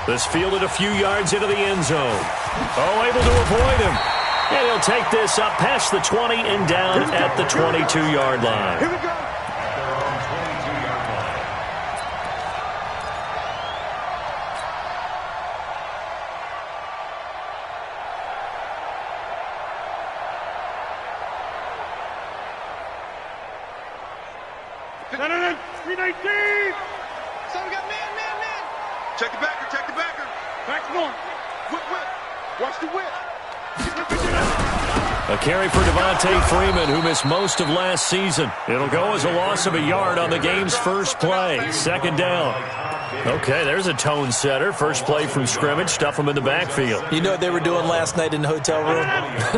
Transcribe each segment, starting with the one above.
This fielded a few yards into the end zone. Oh, able to avoid him. And he'll take this up past the 20 and down at the 22-yard line. Here we go. So we got man. Check the backer. Back's going. Whip. Watch the whip. A carry for Devontae Freeman, who missed most of last season. It'll go as a loss of a yard on the game's first play. Second down. Okay, there's a tone setter. First play from scrimmage. Stuff them in the backfield. You know what they were doing last night in the hotel room?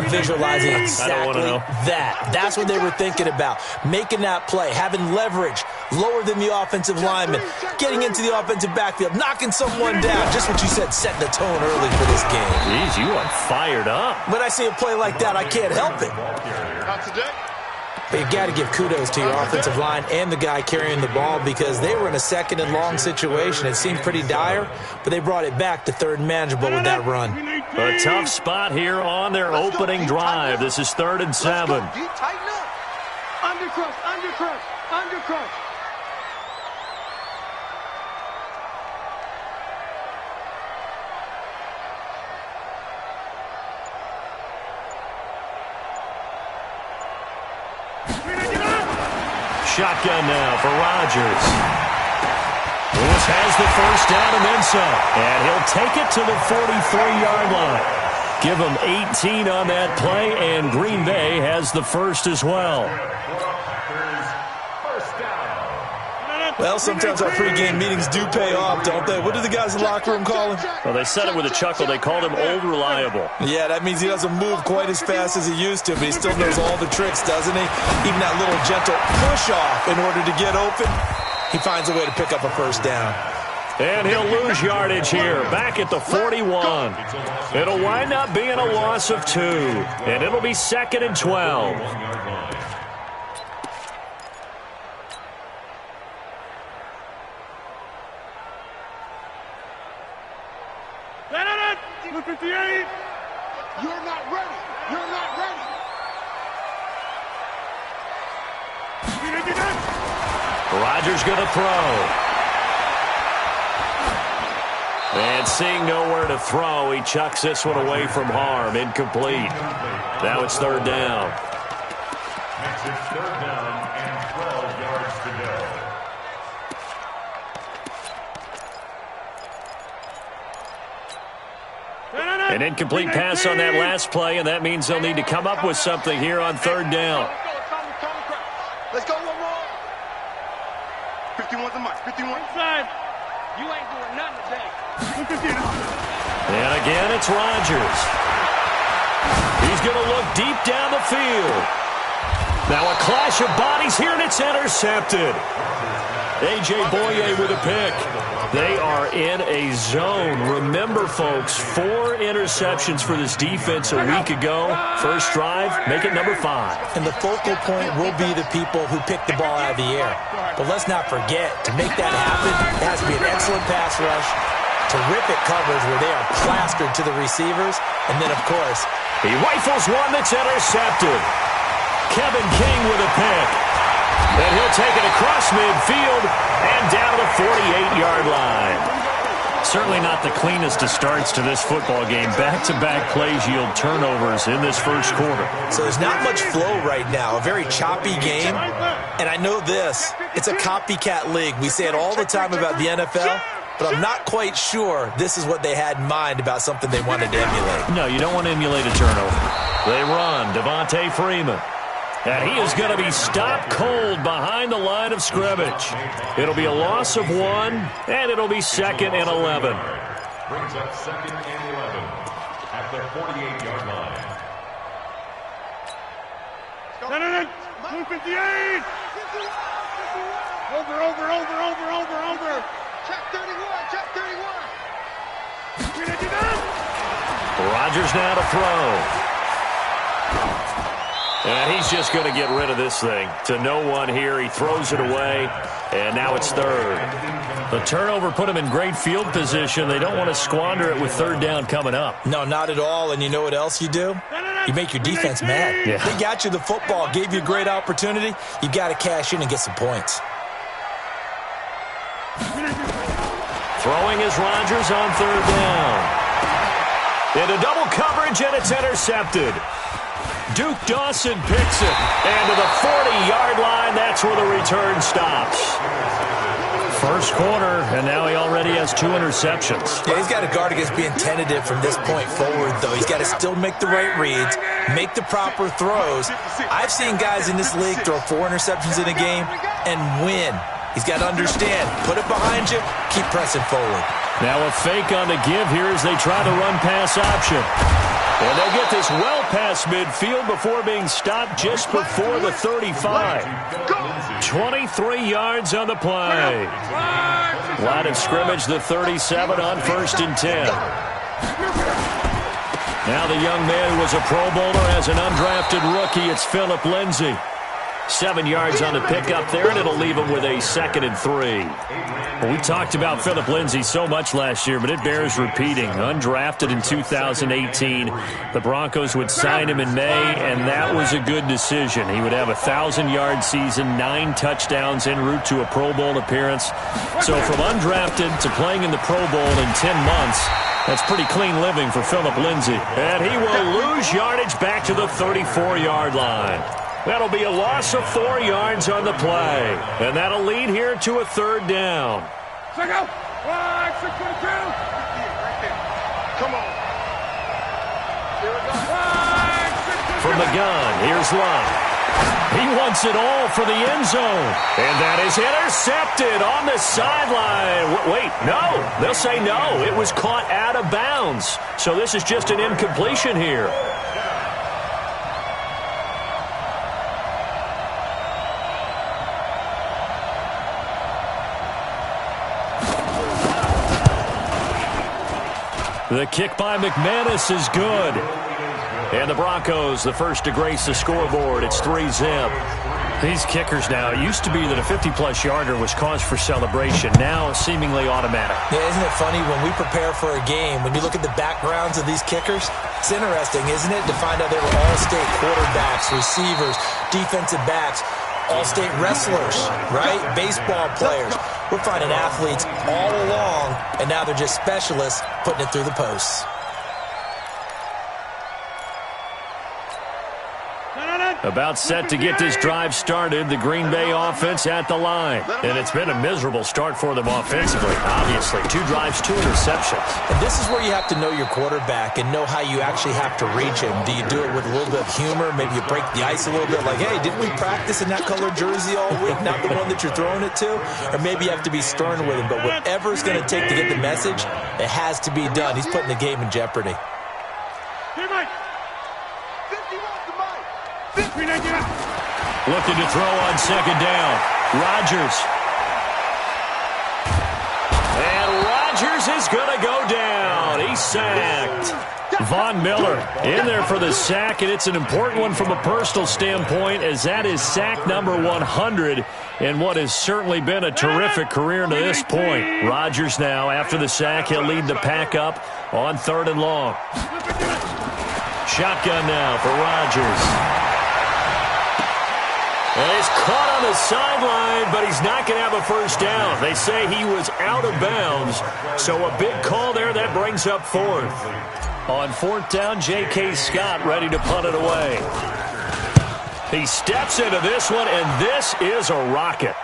Visualizing exactly that. That's what they were thinking about. Making that play, having leverage, lower than the offensive lineman, getting into the offensive backfield, knocking someone down. Just what you said, setting the tone early for this game. Jeez, you are fired up. When I see a play like that, I can't help it. Not today. But you've got to give kudos to your offensive line and the guy carrying the ball because they were in a second and long situation. It seemed pretty dire, but they brought it back to third and manageable with that run. A tough spot here on their opening drive. This is 3rd and 7. Tighten up. Undercrush. Shotgun now for Rodgers. Lewis has the first down and then some. And he'll take it to the 43-yard line. Give him 18 on that play, and Green Bay has the first as well. Well, sometimes our pregame meetings do pay off, don't they? What do the guys in the locker room call him? Well, they said it with a chuckle. They called him Old Reliable. Yeah, that means he doesn't move quite as fast as he used to, but he still knows all the tricks, doesn't he? Even that little gentle push-off in order to get open, he finds a way to pick up a first down. And he'll lose yardage here, back at the 41. It'll wind up being a loss of 2, and it'll be 2nd and 12. You're not ready. Rodgers going to throw. And seeing nowhere to throw, he chucks this one away from harm. Incomplete. Now it's 3rd down. Makes it 3rd down and 12 yards to go. An incomplete pass on that last play, and that means they'll need to come up with something here on 3rd down. Let's go one more. 51's the mark. 51. Inside. You ain't doing nothing today. And again, it's Rodgers. He's going to look deep down the field. Now a clash of bodies here, and it's intercepted. A.J. Boye with a pick. They are in a zone. Remember, folks, 4 interceptions for this defense a week ago. First drive, make it number 5. And the focal point will be the people who pick the ball out of the air. But let's not forget, to make that happen, it has to be an excellent pass rush, terrific coverage where they are plastered to the receivers, and then, of course, he rifles one that's intercepted. Kevin King with a pick. And he'll take it across midfield and down to the 48-yard line. Certainly not the cleanest of starts to this football game. Back-to-back plays yield turnovers in this first quarter. So there's not much flow right now. A very choppy game. And I know this. It's a copycat league. We say it all the time about the NFL. But I'm not quite sure this is what they had in mind about something they wanted to emulate. No, you don't want to emulate a turnover. They run. Devontae Freeman. And he is going to be stopped cold behind the line of scrimmage. It'll be a loss of 1, and it'll be 2nd and 11. Brings up 2nd and 11 at the 48-yard line. Blue 58. Over. Check 31. Rodgers now to throw. And he's just going to get rid of this thing. To no one here. He throws it away, and now it's third. The turnover put him in great field position. They don't want to squander it with third down coming up. No, not at all. And you know what else you do? You make your defense mad. Yeah. They got you the football, gave you a great opportunity. You got to cash in and get some points. Throwing is Rodgers on third down. Into double coverage, and it's intercepted. Duke Dawson picks it. And to the 40-yard line, that's where the return stops. First quarter, and now he already has 2 interceptions. Yeah, he's got to guard against being tentative from this point forward, though. He's got to still make the right reads, make the proper throws. I've seen guys in this league throw 4 interceptions in a game and win. He's got to understand, put it behind you, keep pressing forward. Now a fake on the give here as they try the run-pass option. And they'll get this well past midfield before being stopped just before the 35. 23 yards on the play. Line of scrimmage, the 37 on 1st and 10. Now the young man who was a Pro Bowler as an undrafted rookie, it's Philip Lindsay. 7 yards on the pickup there, and it'll leave him with a 2nd and 3. Well, we talked about Philip Lindsay so much last year, but it bears repeating. Undrafted in 2018, the Broncos would sign him in May, and that was a good decision. He would have a 1,000-yard season, 9 touchdowns en route to a Pro Bowl appearance. So from undrafted to playing in the Pro Bowl in 10 months, that's pretty clean living for Philip Lindsay. And he will lose yardage back to the 34-yard line. That'll be a loss of 4 yards on the play. And that'll lead here to a third down. Check out. 622. Come on. Here we go. From the gun, here's Love. He wants it all for the end zone. And that is intercepted on the sideline. Wait, no. They'll say no. It was caught out of bounds. So this is just an incompletion here. The kick by McManus is good. And the Broncos, the first to grace the scoreboard. It's 3-zip. These kickers now, it used to be that a 50-plus yarder was cause for celebration. Now, seemingly automatic. Yeah, isn't it funny when we prepare for a game, when you look at the backgrounds of these kickers, it's interesting, isn't it, to find out they were all-state quarterbacks, receivers, defensive backs, all-state wrestlers, right? Baseball players. We're finding athletes all along, and now they're just specialists putting it through the posts. About set to get this drive started, the Green Bay offense at the line. And it's been a miserable start for them offensively, obviously. 2 drives, 2 interceptions. And this is where you have to know your quarterback and know how you actually have to reach him. Do you do it with a little bit of humor? Maybe you break the ice a little bit like, hey, didn't we practice in that colored jersey all week? Not the one that you're throwing it to? Or maybe you have to be stern with him. But whatever it's going to take to get the message, it has to be done. He's putting the game in jeopardy. Hey, Mike. 51 to Mike. Looking to throw on second down. Rodgers. And Rodgers is going to go down. He's sacked. Von Miller in there for the sack, and it's an important one from a personal standpoint, as that is sack number 100 in what has certainly been a terrific career to this point. Rodgers now, after the sack, he'll lead the pack up on 3rd and long. Shotgun now for Rodgers. And he's caught on the sideline, but he's not going to have a first down. They say he was out of bounds, so a big call there. That brings up 4th. On 4th down, J.K. Scott ready to punt it away. He steps into this one, and this is a rocket.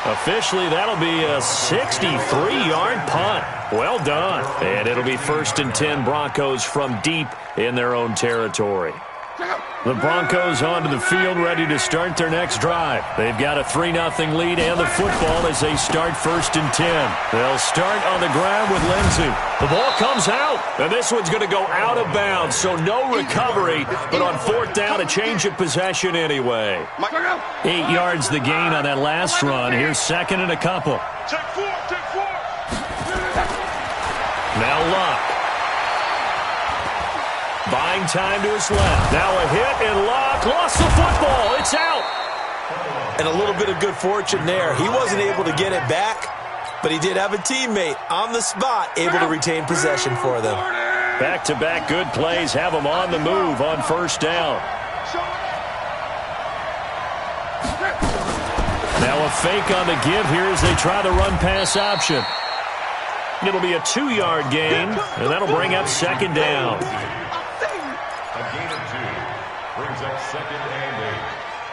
Officially, that'll be a 63-yard punt. Well done. And it'll be 1st and 10, Broncos from deep in their own territory. The Broncos onto the field, ready to start their next drive. They've got a 3-0 lead and the football as they start 1st and 10. They'll start on the ground with Lindsay. The ball comes out, and this one's going to go out of bounds, so no recovery, but on 4th down, a change of possession anyway. 8 yards the gain on that last run. Here's 2nd and a couple. Take 4, take 4. Now Luck. Buying time to his left. Now a hit, and Luck lost the football. It's out. And a little bit of good fortune there. He wasn't able to get it back, but he did have a teammate on the spot able to retain possession for them. Back-to-back good plays have them on the move on first down. Now a fake on the give here as they try the run-pass option. It'll be a 2-yard gain, and that'll bring up second down. A gain of 2 brings up second and 8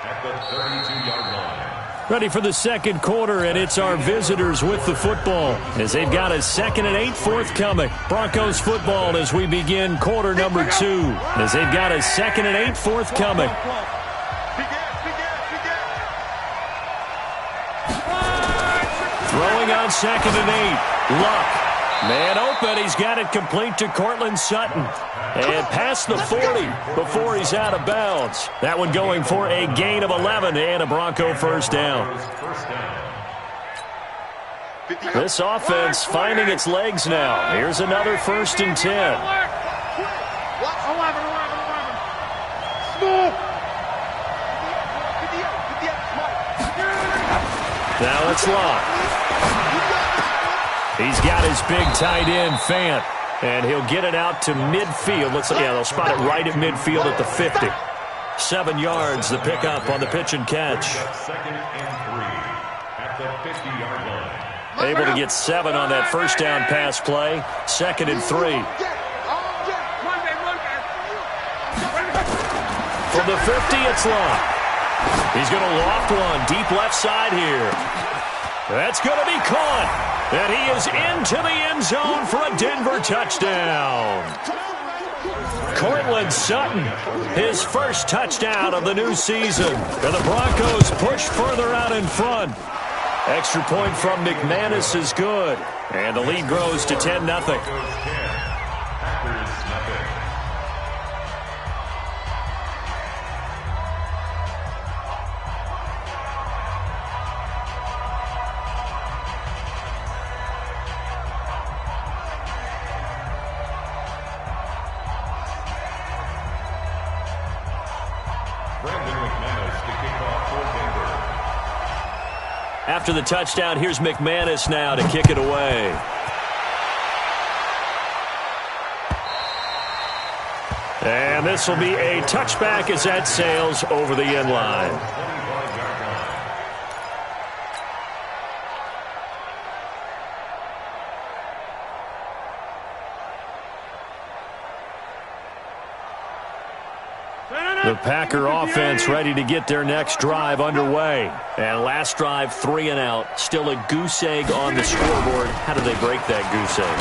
at the 32-yard line. Ready for the second quarter, and it's our visitors with the football as they've got a 2nd and 8 forthcoming. Broncos football as we begin quarter number 2 as they've got a 2nd and 8 forthcoming. Throwing on 2nd and 8. Luck. Man open. He's got it complete to Cortland Sutton. And past the 40 before he's out of bounds. That one going for a gain of 11 and a Bronco first down. This offense finding its legs now. Here's another 1st and 10. 11. Small. Now it's Luck. He's got his big tight end, Fant, and he'll get it out to midfield. Looks like, yeah, they'll spot it right at midfield at the 50. 7 yards, the pickup on the pitch and catch. 2nd and 3 at the 50-yard line. Able to get 7 on that first down pass play. 2nd and 3. From the 50, it's Luck. He's going to loft one deep left side here. That's going to be caught. And he is into the end zone for a Denver touchdown. Cortland Sutton, his first touchdown of the new season. And the Broncos push further out in front. Extra point from McManus is good. And the lead grows to 10-0. Packers nothing. After the touchdown, here's McManus now to kick it away. And this will be a touchback as that sails over the end line. The Packer offense ready to get their next drive underway. And last drive, 3 and out. Still a goose egg on the scoreboard. How do they break that goose egg?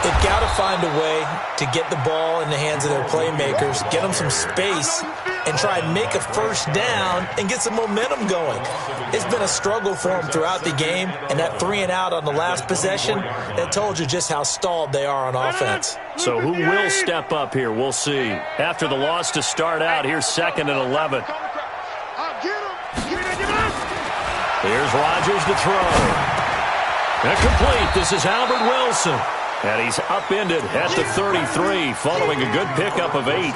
They've got to find a way to get the ball in the hands of their playmakers, get them some space, and try and make a first down and get some momentum going. It's been a struggle for them throughout the game, and that 3 and out on the last possession, that told you just how stalled they are on offense. So who will step up here? We'll see. After the loss to start out, here's 2nd and 11. Here's Rodgers to throw. And complete. This is Albert Wilson. And he's upended at the 33 following a good pickup of 8.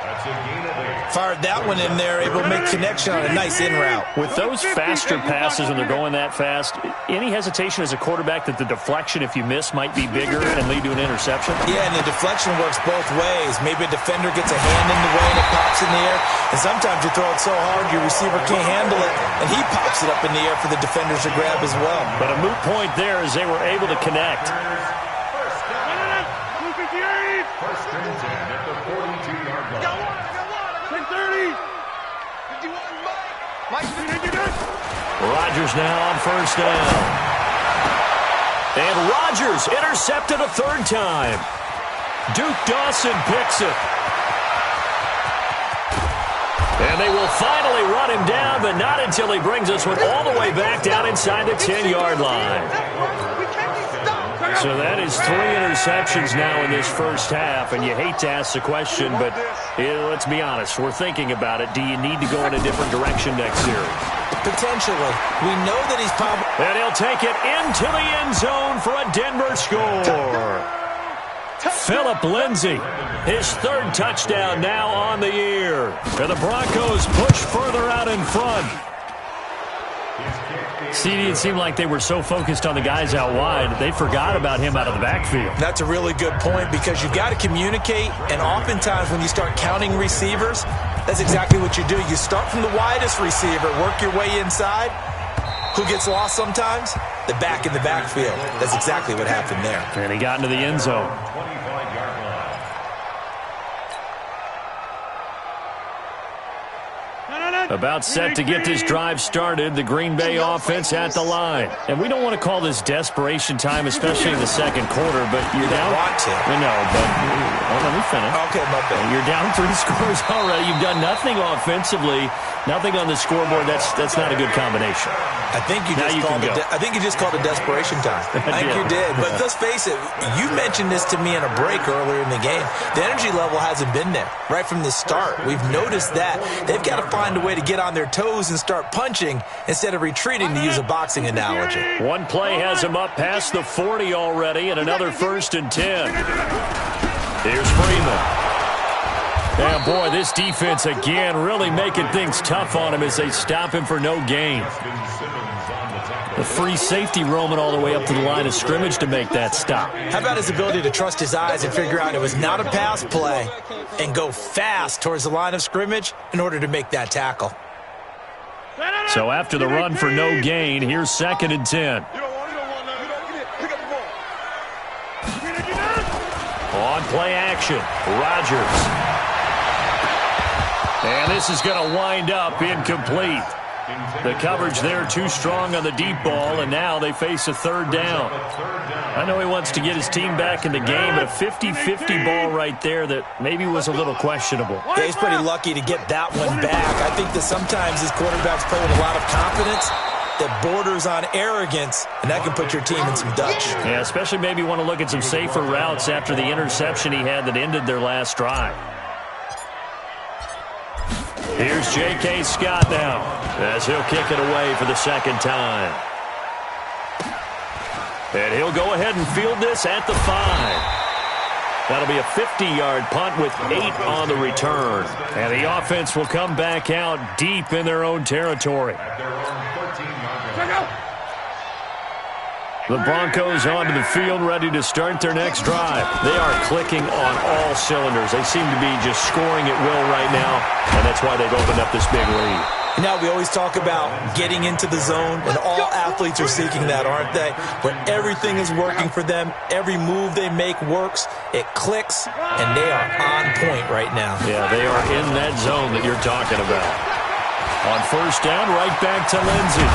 That's a gain of 8. Fired that one in there, able to make connection on a nice in route. With those faster passes when they're going that fast, any hesitation as a quarterback that the deflection, if you miss, might be bigger and lead to an interception? Yeah, and the deflection works both ways. Maybe a defender gets a hand in the way and it pops in the air. And sometimes you throw it so hard your receiver can't handle it, and he pops it up in the air for the defenders to grab as well. But a moot point there as they were able to connect. First and 10 at the 42-yard line. 30. Rodgers now on first down. And Rodgers intercepted a 3rd time. Duke Dawson picks it. And they will finally run him down, but not until he brings us one all the way back down inside the 10-yard line. So that is 3 interceptions now in this first half, and you hate to ask the question, but let's be honest. We're thinking about it. Do you need to go in a different direction next series? Potentially. We know that he's probably... And he'll take it into the end zone for a Denver score. Philip Lindsay, his 3rd touchdown now on the year. And the Broncos push further out in front. CD, it seemed like they were so focused on the guys out wide, they forgot about him out of the backfield. That's a really good point because you've got to communicate, and oftentimes when you start counting receivers, that's exactly what you do. You start from the widest receiver, work your way inside. Who gets lost sometimes? The back in the backfield. That's exactly what happened there. And he got into the end zone. About set to get this drive started, the Green Bay offense at the line. And we don't want to call this desperation time, especially in the second quarter, but you're down. Want to. I know, but let me finish. Okay, my bad. You're down 3 scores already. You've done nothing offensively, nothing on the scoreboard. That's not a good combination. I think you just called it desperation time. I think you did. But let's face it, you mentioned this to me in a break earlier in the game. The energy level hasn't been there right from the start. We've noticed that. They've got to find a way to get on their toes and start punching instead of retreating, to use a boxing analogy. One play has him up past the 40 already, and another 1st and 10. Here's Freeman. Yeah, boy, this defense again really making things tough on him as they stop him for no gain. The free safety roaming all the way up to the line of scrimmage to make that stop. How about his ability to trust his eyes and figure out it was not a pass play and go fast towards the line of scrimmage in order to make that tackle? So after the run for no gain, here's 2nd and 10. On play action, Rodgers. And this is going to wind up incomplete. The coverage there too strong on the deep ball, and now they face a 3rd down. I know he wants to get his team back in the game, but a 50-50 ball right there that maybe was a little questionable. Yeah, he's pretty lucky to get that one back. I think that sometimes his quarterbacks play with a lot of confidence that borders on arrogance, and that can put your team in some Dutch. Yeah, especially maybe want to look at some safer routes after the interception he had that ended their last drive. Here's J.K. Scott now as he'll kick it away for the 2nd time. And he'll go ahead and field this at the 5. That'll be a 50-yard punt with 8 on the return. And the offense will come back out deep in their own territory. The Broncos onto the field, ready to start their next drive. They are clicking on all cylinders. They seem to be just scoring at will right now, and that's why they've opened up this big lead. Now, we always talk about getting into the zone, and all athletes are seeking that, aren't they? When everything is working for them, every move they make works, it clicks, and they are on point right now. Yeah, they are in that zone that you're talking about. On 1st down, right back to Lindsay.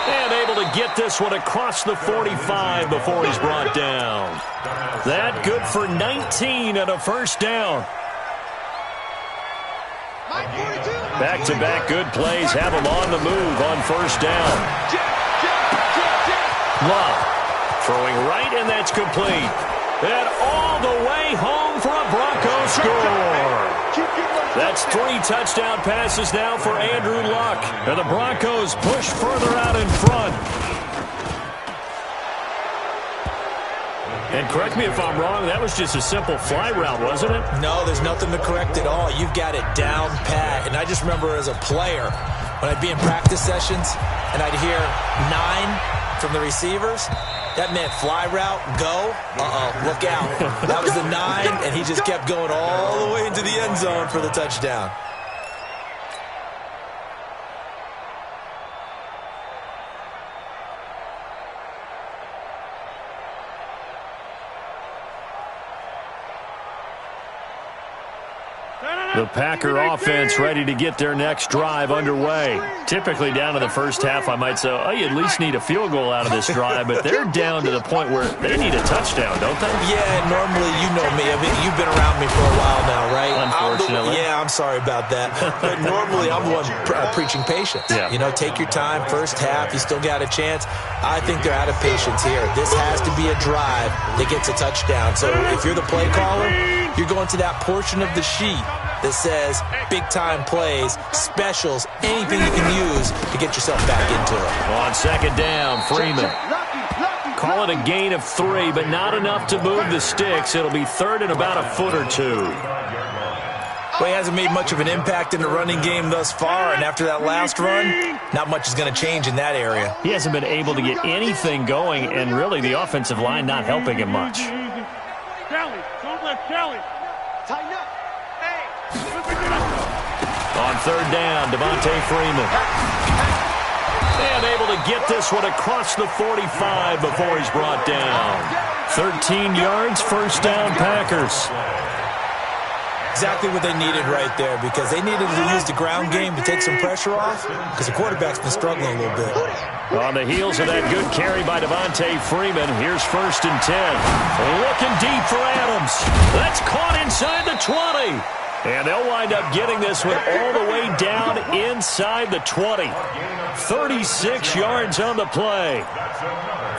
And able to get this one across the 45 before he's brought down. That good for 19 and a 1st down. Back-to-back good plays have him on the move on 1st down. Love throwing right, and that's complete. And all the way home for a Broncos score. That's 3 touchdown passes now for Andrew Luck. And the Broncos push further out in front. And correct me if I'm wrong, that was just a simple fly route, wasn't it? No, there's nothing to correct at all. You've got it down pat. And I just remember as a player, when I'd be in practice sessions and I'd hear 9 from the receivers, that meant fly route, go, look out. That was the 9, and he just kept going all the way into the end zone for the touchdown. The Packer offense ready to get their next drive underway. Typically down to the first half, I might say, oh, you at least need a field goal out of this drive, but they're down to the point where they need a touchdown, don't they? Yeah, normally, you know me. I mean, you've been around me for a while now, right? Unfortunately. I'm sorry about that. But normally, I'm the one preaching patience. Yeah. You know, take your time. First half, you still got a chance. I think they're out of patience here. This has to be a drive that gets a touchdown. So if you're the play caller, you're going to that portion of the sheet that says big-time plays, specials, anything you can use to get yourself back into it. On second down, Freeman. Call it a gain of 3, but not enough to move the sticks. It'll be third and about a foot or 2. Well, he hasn't made much of an impact in the running game thus far, and after that last run, not much is going to change in that area. He hasn't been able to get anything going, and really the offensive line not helping him much. Kelly, don't let Kelly. Tighten up. Hey. On third down, Devontae Freeman. And able to get this one across the 45 before he's brought down. 13 yards, first down, Packers. Exactly what they needed right there, because they needed to use the ground game to take some pressure off, because the quarterback's been struggling a little bit. On the heels of that good carry by Devontae Freeman, here's first and 10. Looking deep for Adams. That's caught inside the 20. And they'll wind up getting this one all the way down inside the 20. 36 yards on the play.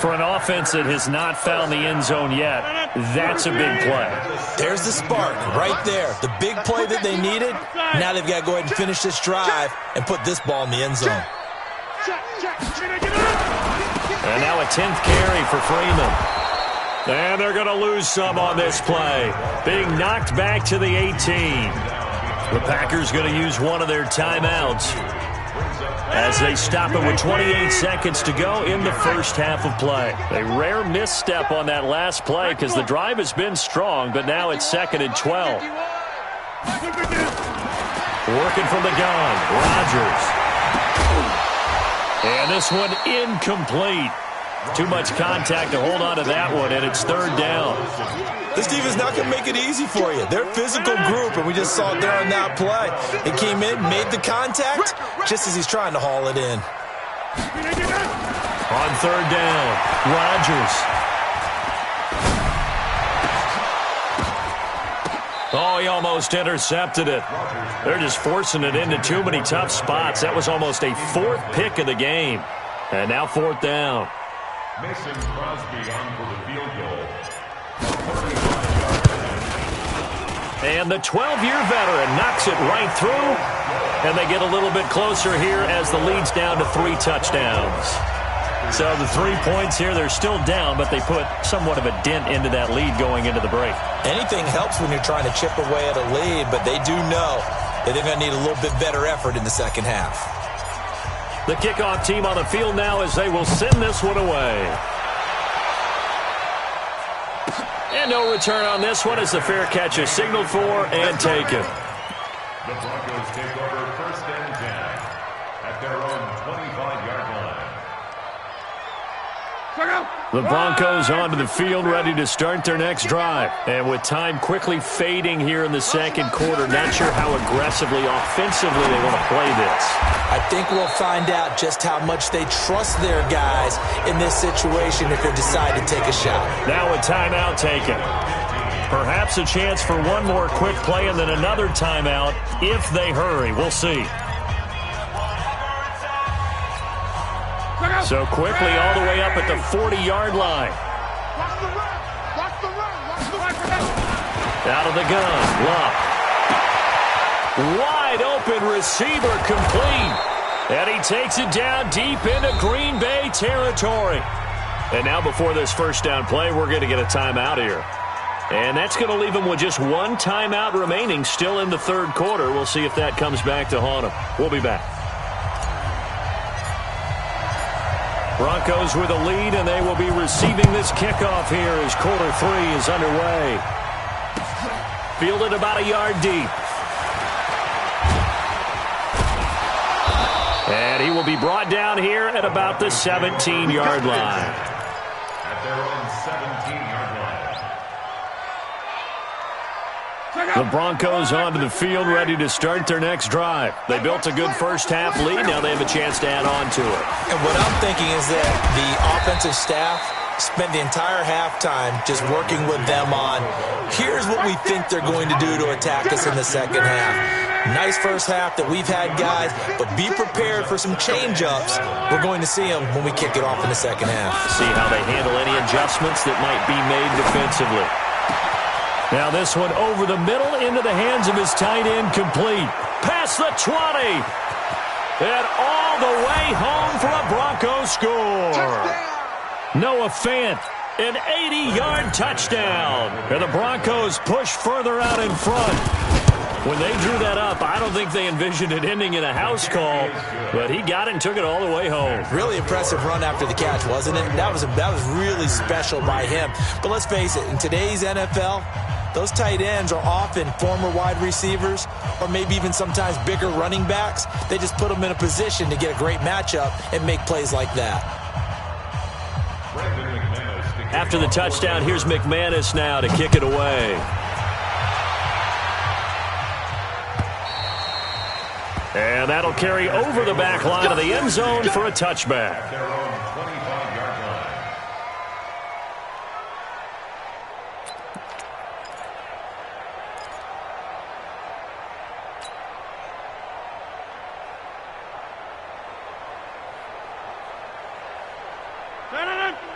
For an offense that has not found the end zone yet, that's a big play. There's the spark right there. The big play that they needed. Now they've got to go ahead and finish this drive and put this ball in the end zone. And now a 10th carry for Freeman. And they're going to lose some on this play. Being knocked back to the 18. The Packers going to use one of their timeouts as they stop it with 28 seconds to go in the first half of play. A rare misstep on that last play because the drive has been strong, but now it's second and 12. Working from the gun, Rodgers. And this one incomplete. Too much contact to hold on to that one, and it's third down. This defense not going to make it easy for you. They're a physical group, and we just saw it there on that play. It came in, made the contact, just as he's trying to haul it in. On third down, Rodgers. Oh, he almost intercepted it. They're just forcing it into too many tough spots. That was almost a fourth pick of the game. And now fourth down. Mason Crosby on for the field goal. And the 12-year veteran knocks it right through. And they get a little bit closer here as the lead's down to 3 touchdowns. So the 3 points here, they're still down, but they put somewhat of a dent into that lead going into the break. Anything helps when you're trying to chip away at a lead, but they do know that they're going to need a little bit better effort in the second half. The kickoff team on the field now as they will send this one away. And no return on this one as the fair catch is signaled for and taken. The Broncos take over first and 10 at their own 25-yard line. The Broncos onto the field ready to start their next drive. And with time quickly fading here in the second quarter, not sure how aggressively, offensively they want to play this. I think we'll find out just how much they trust their guys in this situation if they decide to take a shot. Now a timeout taken. Perhaps a chance for one more quick play and then another timeout if they hurry. We'll see. So quickly all the way up at the 40-yard line. Out of the gun, Luck. Wide open receiver complete. And he takes it down deep into Green Bay territory. And now before this first down play, we're going to get a timeout here. And that's going to leave him with just one timeout remaining still in the third quarter. We'll see if that comes back to haunt him. We'll be back. Broncos with a lead, and they will be receiving this kickoff here as quarter 3 is underway. Fielded about a yard deep. And he will be brought down here at about the 17-yard line. At their own 17-yard The Broncos onto the field, ready to start their next drive. They built a good first-half lead. Now they have a chance to add on to it. And what I'm thinking is that the offensive staff spent the entire halftime just working with them on, here's what we think they're going to do to attack us in the second half. Nice first half that we've had, guys, but be prepared for some change-ups. We're going to see them when we kick it off in the second half. See how they handle any adjustments that might be made defensively. Now this one over the middle into the hands of his tight end, complete. Past the 20. And all the way home for a Broncos score. Touchdown. Noah Fant, an 80-yard touchdown. And the Broncos push further out in front. When they drew that up, I don't think they envisioned it ending in a house call, but he got it and took it all the way home. Really impressive run after the catch, wasn't it? That was really special by him. But let's face it, in today's NFL, those tight ends are often former wide receivers or maybe even sometimes bigger running backs. They just put them in a position to get a great matchup and make plays like that. After the touchdown, here's McManus now to kick it away. And that'll carry over the back line of the end zone for a touchback. Their own 25-yard line.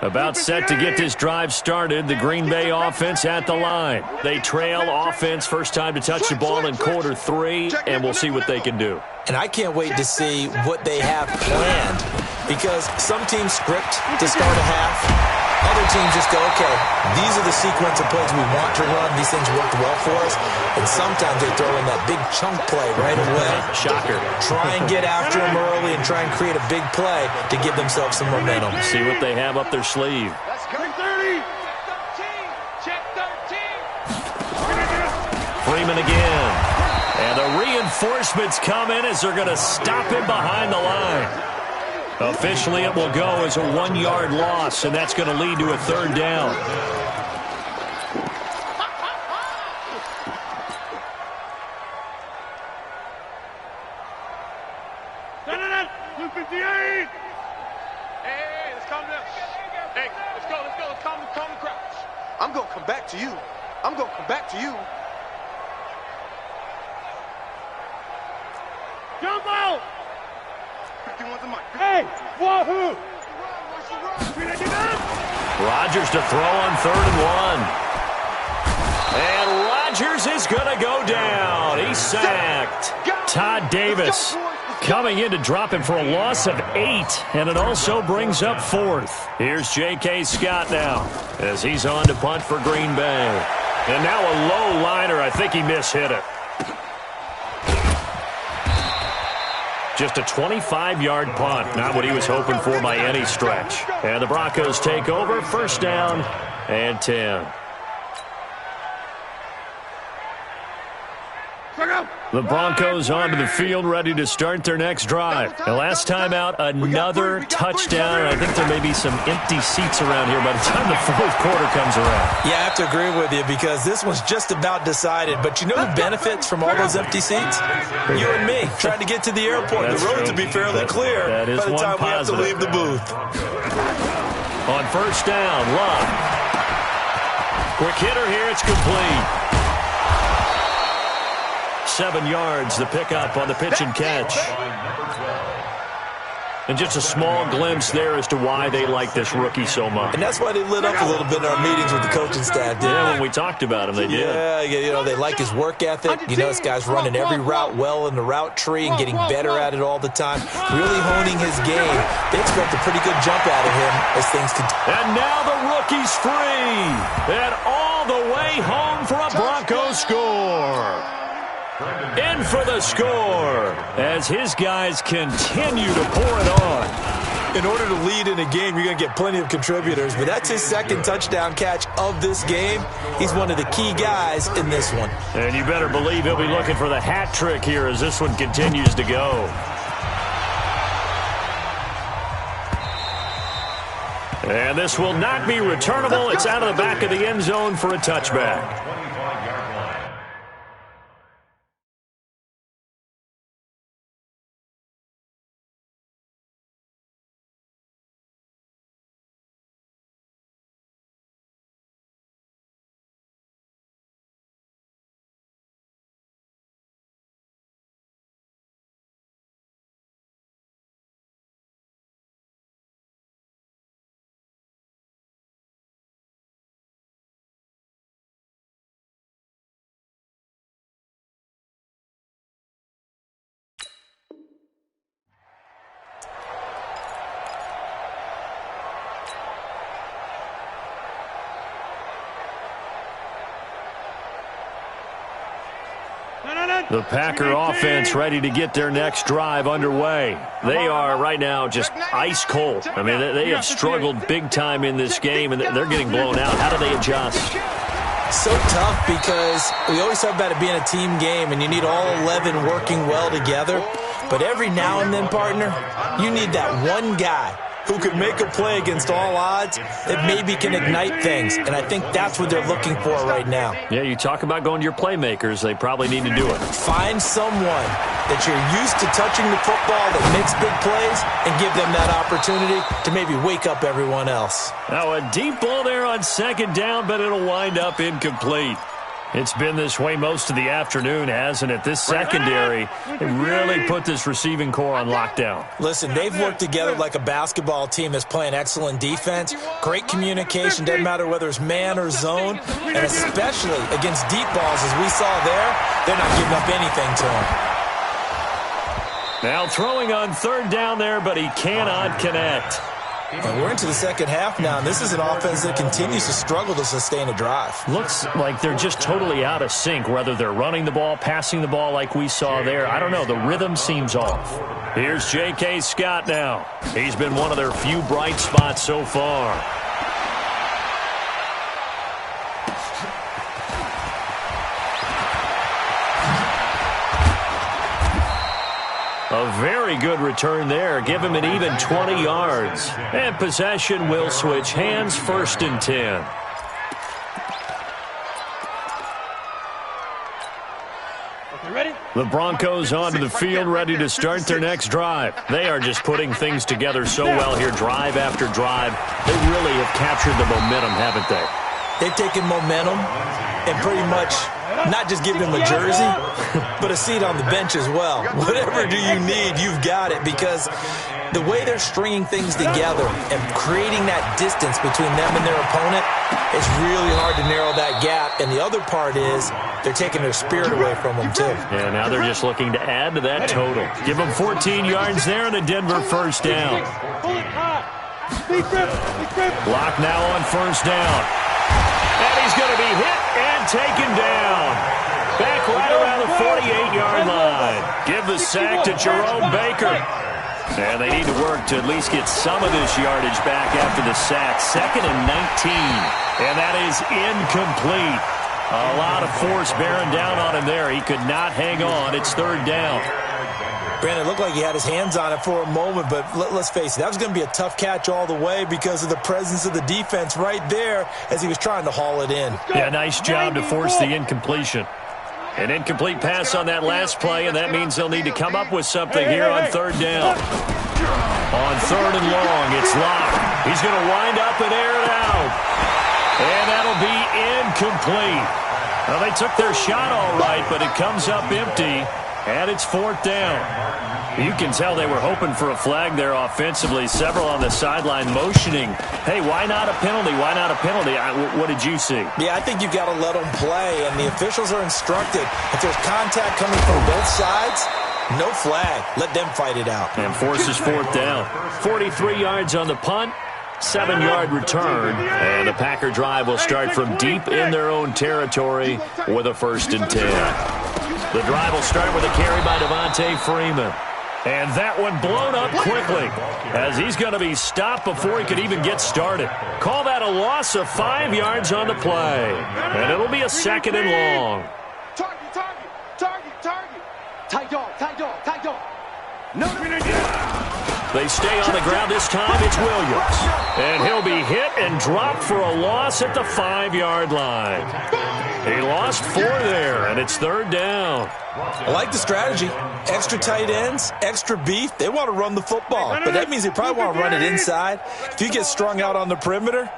About set to get this drive started, the Green Bay offense at the line. They trail offense, first time to touch the ball in quarter 3, and we'll see what they can do. And I can't wait to see what they have planned, because some teams script to start a half. Other teams just go, okay, these are the sequence of plays we want to run. These things worked well for us. And sometimes they throw in that big chunk play right away. Shocker. Try and get after them early and try and create a big play to give themselves some momentum. See what they have up their sleeve. Let's go. 30. Check 13. Freeman again. And the reinforcements come in as they're going to stop him behind the line. Officially, it will go as a 1-yard loss, and that's going to lead to a third down. Hey, let's calm down. Hey, let's go. Let's calm the crowd. I'm going to come back to you. jump out! 51's a mic. Hey, wahoo! Rodgers to throw on 3rd and 1. And Rodgers is going to go down. He's sacked. Todd Davis coming in to drop him for a loss of 8, and it also brings up 4th. Here's J.K. Scott now as he's on to punt for Green Bay. And now a low liner. I think he mishit it. Just a 25-yard punt, not what he was hoping for by any stretch. And the Broncos take over, 1st down and 10. The Broncos onto the field, ready to start their next drive. And last time out, another touchdown. I think there may be some empty seats around here by the time the 4th quarter comes around. Yeah, I have to agree with you because this one's just about decided. But you know who benefits from all those empty seats? You and me, trying to get to the airport. That's the roads true. will be fairly clear that is by the time we have to leave the booth. On 1st down, Love. Quick hitter here, it's complete. 7 yards, the pickup on the pitch and catch. And just a small glimpse there as to why they like this rookie so much. And that's why they lit up a little bit in our meetings with the coaching staff, didn't Yeah, when we talked about him, they did. Yeah, you know, they like his work ethic. You know, this guy's running every route well in the route tree and getting better at it all the time. Really honing his game. They expect a pretty good jump out of him as things continue. And now the rookie's free. And all the way home for a Broncos score. In for the score as his guys continue to pour it on. In order to lead in a game, you're going to get plenty of contributors, but that's his 2nd touchdown catch of this game. He's one of the key guys in this one. And you better believe he'll be looking for the hat trick here as this one continues to go. And this will not be returnable. It's out of the back of the end zone for a touchback. The Packer offense ready to get their next drive underway. They are right now just ice cold. I mean, they have struggled big time in this game, and they're getting blown out. How do they adjust? So tough because we always talk about it being a team game, and you need all 11 working well together. But every now and then, partner, you need that one guy who could make a play against all odds that maybe can ignite things. And I think that's what they're looking for right now. Yeah, you talk about going to your playmakers. They probably need to do it. Find someone that you're used to touching the football that makes big plays and give them that opportunity to maybe wake up everyone else. Now, a deep ball there on second down, but it'll wind up incomplete. It's been this way most of the afternoon, hasn't it? This secondary really put this receiving core on lockdown. Listen, they've worked together like a basketball team that's playing excellent defense. Great communication, doesn't matter whether it's man or zone. And especially against deep balls, as we saw there, they're not giving up anything to them. Now throwing on third down there, but he cannot connect. And we're into the second half now, and this is an offense that continues to struggle to sustain a drive. Looks like they're just totally out of sync, whether they're running the ball, passing the ball like we saw there. I don't know. The rhythm seems off. Here's J.K. Scott now. He's been one of their few bright spots so far. A very good return there. Give him an even 20 yards. And possession will switch hands, 1st and 10. Ready? The Broncos onto the field, ready to start their next drive. They are just putting things together so well here, drive after drive. They really have captured the momentum, haven't they? They've taken momentum and pretty much not just give them a jersey, but a seat on the bench as well. Whatever do you need, you've got it, because the way they're stringing things together and creating that distance between them and their opponent, it's really hard to narrow that gap. And the other part is they're taking their spirit away from them, too. Yeah, now they're just looking to add to that total. Give them 14 yards there and a Denver 1st down. Block now on 1st down. And he's going to be hit and taken down. Back right around the 48-yard line. Give the sack to Jerome Baker. And they need to work to at least get some of this yardage back after the sack. 2nd and 19. And that is incomplete. A lot of force bearing down on him there. He could not hang on. It's 3rd down. Brandon, it looked like he had his hands on it for a moment, but let's face it, that was going to be a tough catch all the way because of the presence of the defense right there as he was trying to haul it in. Yeah, nice job to force the incompletion. An incomplete pass on that last play, and that means they'll need to come up with something here on 3rd down. On 3rd and long, it's locked. He's going to wind up and air it out. And that'll be incomplete. Well, they took their shot all right, but it comes up empty. And it's 4th down. You can tell they were hoping for a flag there offensively. Several on the sideline motioning. Hey, why not a penalty? Why not a penalty? What did you see? Yeah, I think you've got to let them play, and the officials are instructed. If there's contact coming from both sides, no flag. Let them fight it out. And forces 4th down. 43 yards on the punt. 7-yard return. And the Packer drive will start from deep in their own territory with a 1st and 10. The drive will start with a carry by Devontae Freeman. And that one blown up quickly as he's going to be stopped before he could even get started. Call that a loss of 5 yards on the play. And it'll be a 2nd and long. Target, target, target, target. Tight dog, tight dog, tight dog. No. They stay on the ground this time. It's Williams. And he'll be hit and dropped for a loss at the 5-yard line. He lost 4 there, and it's 3rd down. I like the strategy. Extra tight ends, extra beef. They want to run the football, but that means they probably want to run it inside. If you get strung out on the perimeter,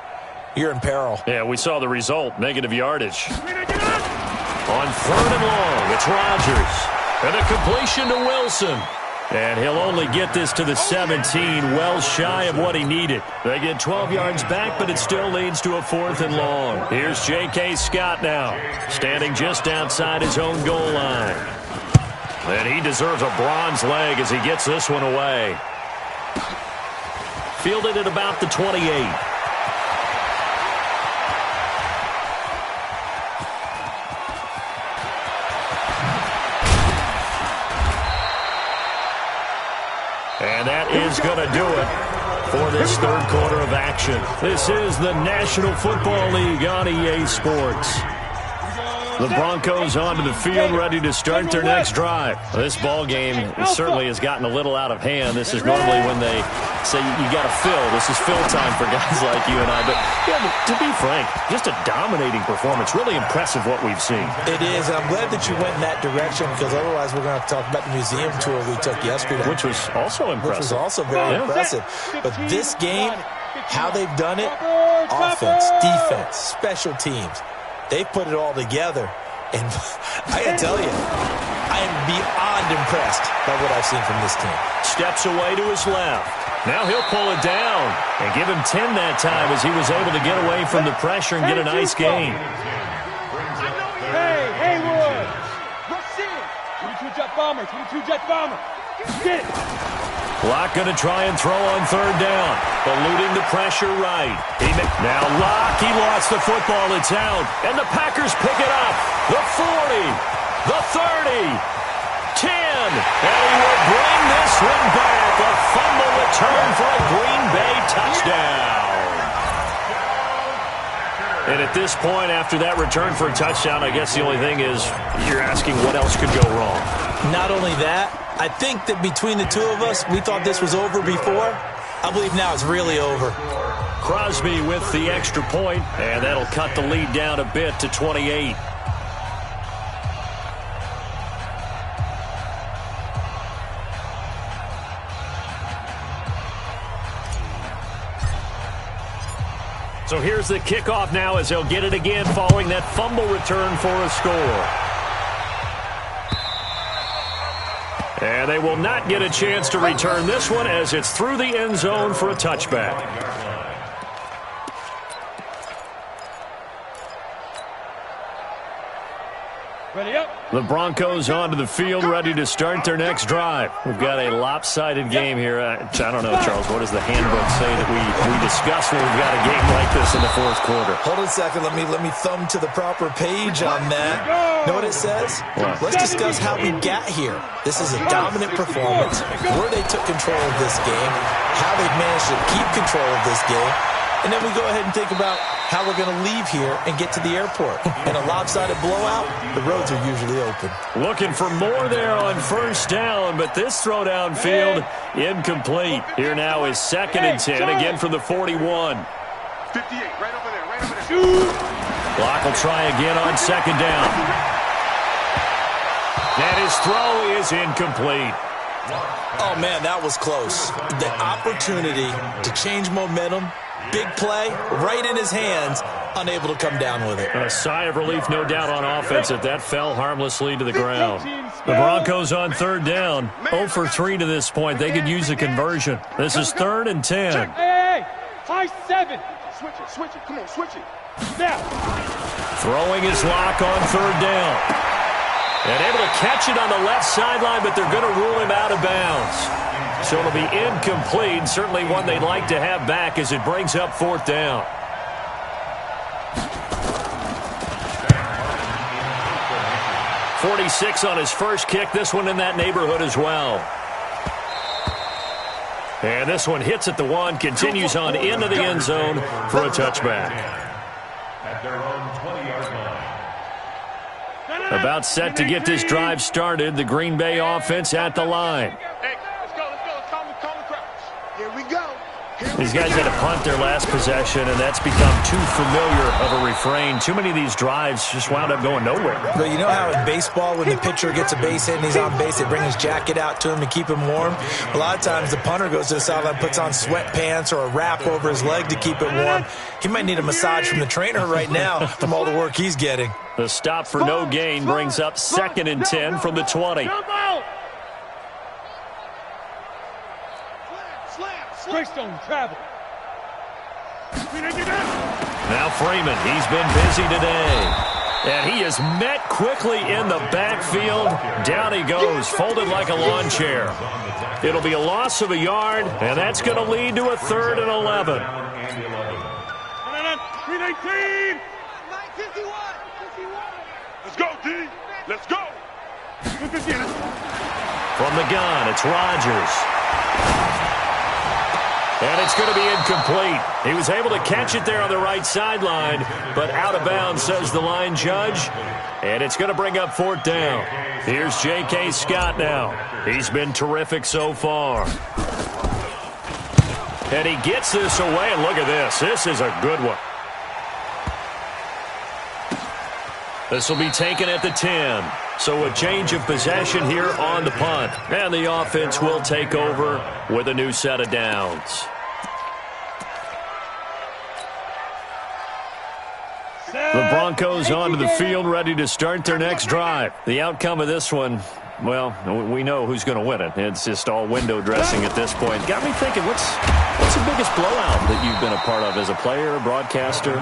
you're in peril. Yeah, we saw the result, negative yardage. On 3rd and long, it's Rodgers. And a completion to Wilson. And he'll only get this to the 17, well shy of what he needed. They get 12 yards back, but it still leads to a 4th and long. Here's J.K. Scott now, standing just outside his own goal line. And he deserves a bronze leg as he gets this one away. Fielded at about the 28. And that is going to do it for this third quarter of action. This is the National Football League on EA Sports. The Broncos onto the field, ready to start their next drive. This ball game certainly has gotten a little out of hand. This is normally when they say you got to fill. This is fill time for guys like you and I. But yeah, to be frank, just a dominating performance. Really impressive what we've seen. It is. I'm glad that you went in that direction, because otherwise we're going to have to talk about the museum tour we took yesterday. Which was also impressive. Which was also very impressive. But this game, how they've done it, offense, defense, special teams, they put it all together, and I can tell you, I am beyond impressed by what I've seen from this team. Steps away to his left. Now he'll pull it down and give him 10 that time, as he was able to get away from the pressure and get a nice gain. Hey, Haywood! Rush in! 22 jet bomber, 22 jet bomber. Get it! Locke going to try and throw on third down. Eluding the pressure right. Now Locke, he lost the football. It's out. And the Packers pick it up. The 40. The 30. 10. And he will bring this one back. A fumble return for a Green Bay touchdown. And at this point, after that return for a touchdown, I guess the only thing is you're asking what else could go wrong. Not only that, I think that between the two of us, we thought this was over before. I believe now it's really over. Crosby with the extra point, and that'll cut the lead down a bit to 28. So here's the kickoff now, as they'll get it again following that fumble return for a score. And they will not get a chance to return this one, as it's through the end zone for a touchback. Ready up. The Broncos onto the field, ready to start their next drive. We've got a lopsided game here. I don't know, Charles, what does the handbook say that we discuss when we've got a game like this in the fourth quarter? Hold on a second. Let me thumb to the proper page on that. Know what it says? What? Let's discuss how we got here. This is a dominant performance, where they took control of this game, how they've managed to keep control of this game, and then we go ahead and think about how we're going to leave here and get to the airport. In a lopsided blowout, the roads are usually open. Looking for more there on first down, but this throw downfield incomplete. Here now is 2nd and 10, again from the 41. 58, right over there. Locke will try again on 2nd down. And his throw is incomplete. Oh, man, that was close. The opportunity to change momentum, big play, right in his hands, unable to come down with it. A sigh of relief, no doubt, on offense, if that fell harmlessly to the ground. The Broncos on 3rd down, 0 for 3 to this point. They could use a conversion. This is 3rd and 10. Hey, high 7. Switch it. Come on, switch it. Now. Throwing his Lock on 3rd down. And able to catch it on the left sideline, but they're going to rule him out of bounds. So it'll be incomplete. Certainly one they'd like to have back as it brings up 4th down. .46 on his first kick. This one in that neighborhood as well. And this one hits at the 1, continues on into the end zone for a touchback. At their own 20-yard line. About set to get this drive started. The Green Bay offense at the line. Hey, let's go. Calm the crowd. Here we go. These guys had to punt their last possession, and that's become too familiar of a refrain. Too many of these drives just wound up going nowhere. But you know how in baseball, when the pitcher gets a base hit and he's on base, they bring his jacket out to him to keep him warm? A lot of times the punter goes to the sideline, puts on sweatpants or a wrap over his leg to keep it warm. He might need a massage from the trainer right now from all the work he's getting. The stop for no gain brings up 2nd and 10 from the 20. Greystone travel. Now Freeman, he's been busy today. And he is met quickly in the backfield. Down he goes, folded like a lawn chair. It'll be a loss of a yard, and that's going to lead to a 3rd and 11. 319. Let's go, D. Let's go. From the gun, it's Rodgers. And it's going to be incomplete. He was able to catch it there on the right sideline, but out of bounds, says the line judge. And it's going to bring up 4th down. Here's J.K. Scott now. He's been terrific so far. And he gets this away, and look at this. This is a good one. This will be taken at the 10. So a change of possession here on the punt. And the offense will take over with a new set of downs. The Broncos onto the field, ready to start their next drive. The outcome of this one, well, we know who's going to win it. It's just all window dressing at this point. Got me thinking, what's the biggest blowout that you've been a part of as a player, broadcaster?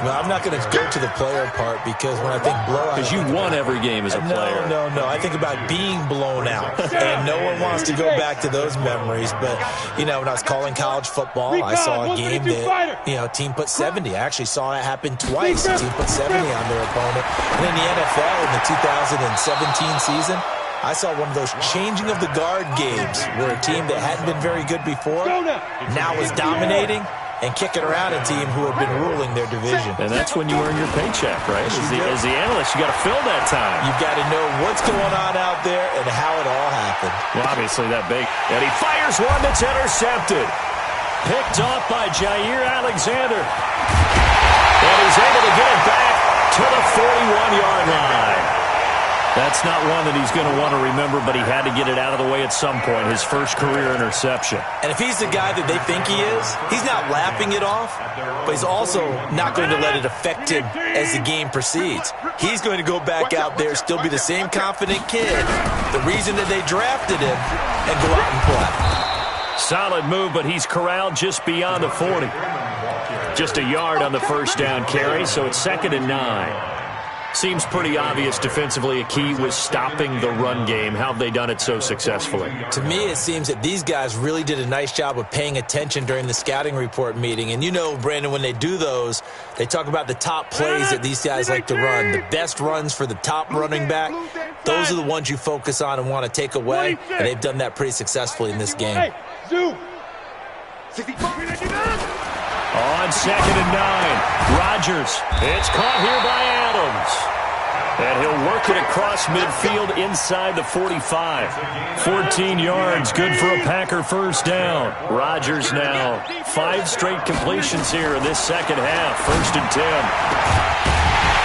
Well, I'm not going to go to the player part because when I think blowout... Because you won every game as a player. No. I think about being blown out. And no one wants to go back to those memories. But, you know, when I was calling college football, I saw a game that, you know, a team put 70. I actually saw it happen twice. A team put 70 on their opponent. And in the NFL in the 2017 season... I saw one of those changing of the guard games where a team that hadn't been very good before now was dominating and kicking around a team who had been ruling their division. And that's when you earn your paycheck, right? As the analyst, you got to fill that time. You've got to know what's going on out there and how it all happened. Well, obviously that big. And he fires one that's intercepted. Picked off by Jair Alexander. And he's able to get it back to the 41-yard line. That's not one that he's going to want to remember, but he had to get it out of the way at some point, his first career interception. And if he's the guy that they think he is, he's not laughing it off, but he's also not going to let it affect him as the game proceeds. He's going to go back out there, still be the same confident kid, the reason that they drafted him, and go out and play. Solid move, but he's corralled just beyond the 40. Just a yard on the first down carry, so it's 2nd and 9. Seems pretty obvious defensively a key was stopping the run game. How have they done it so successfully? To me, it seems that these guys really did a nice job of paying attention during the scouting report meeting. And you know, Brandon, when they do those, they talk about the top plays that these guys like to run. The best runs for the top running back, those are the ones you focus on and want to take away. And they've done that pretty successfully in this game. On 2nd and 9, Rodgers. It's caught here by Adams. And he'll work it across midfield inside the 45. 14 yards, good for a Packer first down. Rodgers now 5 straight completions here in this second half. 1st and 10.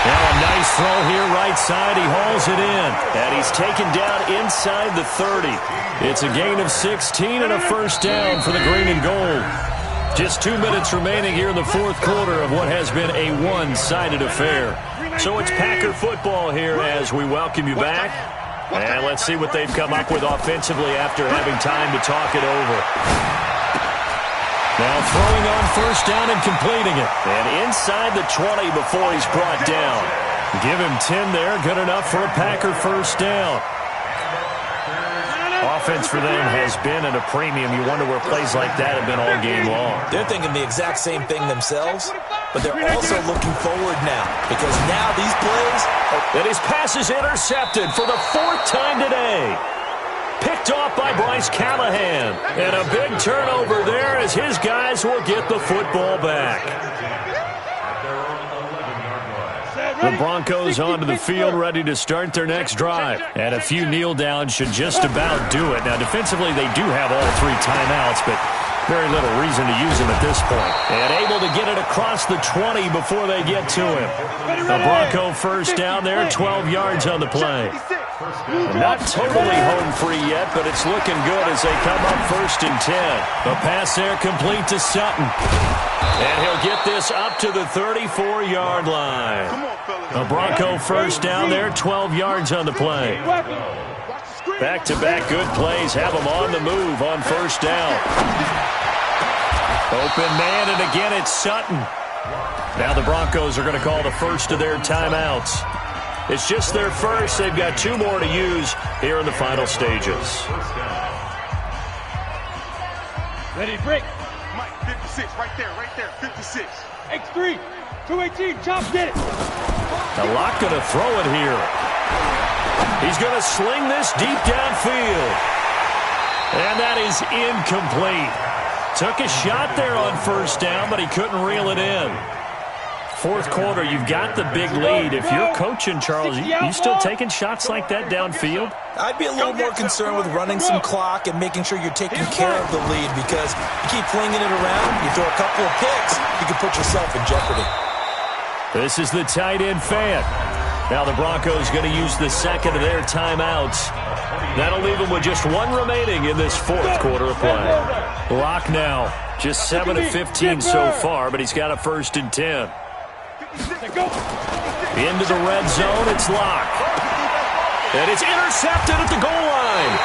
Now a nice throw here right side. He hauls it in. And he's taken down inside the 30. It's a gain of 16 and a first down for the green and gold. Just 2 minutes remaining here in the 4th quarter of what has been a one-sided affair. So it's Packer football here as we welcome you back. And let's see what they've come up with offensively after having time to talk it over. Now throwing on first down and completing it. And inside the 20 before he's brought down. Give him 10 there. Good enough for a Packer first down. Offense for them has been at a premium. You wonder where plays like that have been all game long. They're thinking the exact same thing themselves, but they're also looking forward now because now these plays... And his pass is intercepted for the 4th time today. Picked off by Bryce Callahan. And a big turnover there as his guys will get the football back. The Broncos onto the field, ready to start their next drive. And a few kneel downs should just about do it. Now, defensively, they do have all 3 timeouts, but very little reason to use them at this point. And able to get it across the 20 before they get to him. The Bronco first down there, 12 yards on the play. Not totally home free yet, but it's looking good as they come up 1st and 10. The pass there complete to Sutton. And he'll get this up to the 34-yard line. The Bronco first down there, 12 yards on the play. Back-to-back good plays have them on the move on first down. Open man, and again it's Sutton. Now the Broncos are going to call the first of their timeouts. It's just their first. They've got 2 more to use here in the final stages. Ready, break. Mike, 56, right there, 56. X3, 218, chop, get it. Now Locke going to throw it here. He's going to sling this deep downfield. And And that is incomplete. Took a shot there on first down, but he couldn't reel it in. Fourth quarter, you've got the big lead. If you're coaching, Charles, you still taking shots like that downfield? I'd be a little more concerned with running some clock and making sure you're taking care of the lead, because you keep flinging it around, you throw a couple of picks, you can put yourself in jeopardy. This is the tight end fan. Now the Broncos going to use the second of their timeouts. That'll leave them with just one remaining in this fourth quarter of play. Lock now. Just 7 of 15 so far, but he's got a 1st and 10. Into the red zone, it's Locke. And it's intercepted at the goal line.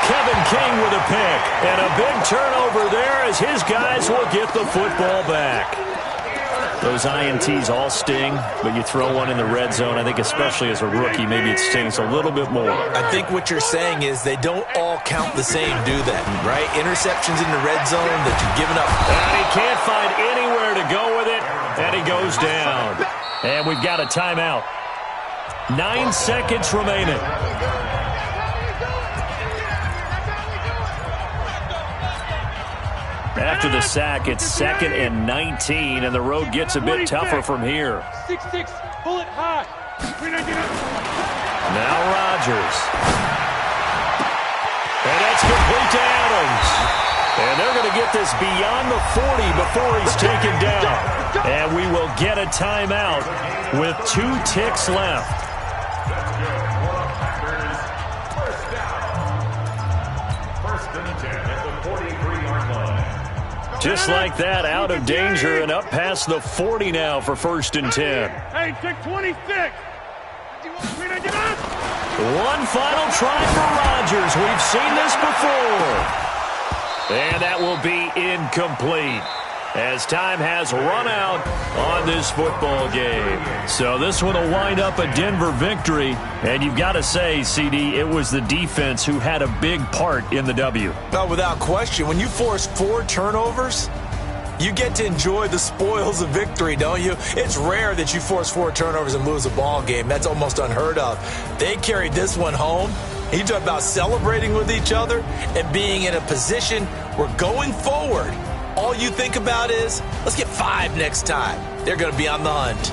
Kevin King with a pick. And a big turnover there as his guys will get the football back. Those INTs all sting, but you throw one in the red zone, I think especially as a rookie, maybe it stings a little bit more. I think what you're saying is they don't all count the same, do that, right? Interceptions in the red zone that you've given up. And he can't find anywhere to go with it, and he goes down. And we've got a timeout. 9 seconds remaining. After the sack, it's 2nd and 19, and the road gets a bit tougher from here. 6-6, pull it high. Now Rodgers. And that's complete to Adams. And they're going to get this beyond the 40 before he's taken down. And we will get a timeout with 2 ticks left. Just like that, out of danger and up past the 40 now for 1st and 10. Hey, check 26. One final try for Rodgers. We've seen this before. And that will be incomplete, as time has run out on this football game. So this one will wind up a Denver victory. And you've got to say, CD, it was the defense who had a big part in the W. No, without question. When you force 4 turnovers, you get to enjoy the spoils of victory, don't you? It's rare that you force 4 turnovers and lose a ball game. That's almost unheard of. They carried this one home. You talk about celebrating with each other and being in a position where going forward, all you think about is, let's get 5 next time. They're going to be on the hunt.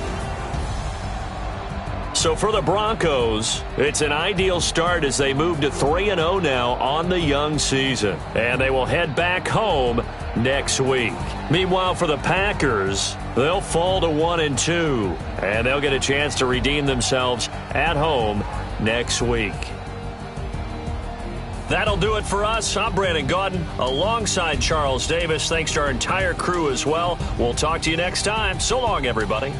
So for the Broncos, it's an ideal start as they move to 3-0 now on the young season. And they will head back home next week. Meanwhile, for the Packers, they'll fall to 1-2. And they'll get a chance to redeem themselves at home next week. That'll do it for us. I'm Brandon Gaudin alongside Charles Davis. Thanks to our entire crew as well. We'll talk to you next time. So long, everybody.